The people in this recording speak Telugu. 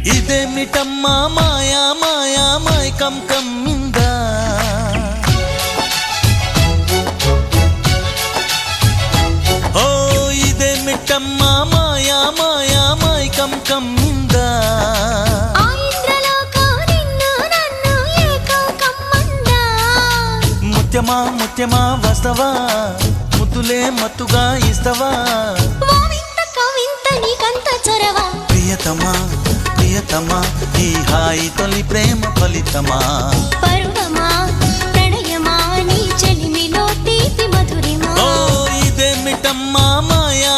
ఇదేమిటమ్మా మాయా మాయా మైకం కమ్మిందా ఓ ఇదేమిటమ్మా మాయా మాయా మైకం కమ్మిందా ముత్యమా ముత్యమా వస్తవా ముద్దులే మత్తుగా ఇస్తవా ప్రియతమా ప్రియతమా ఈ హాయి తొలి ప్రేమ ఫలితమా పర్వమా ప్రణయమా నీ చెలిమిలో తీపి మధురిమా ఓ ఇదేమిటమ్మా మాయా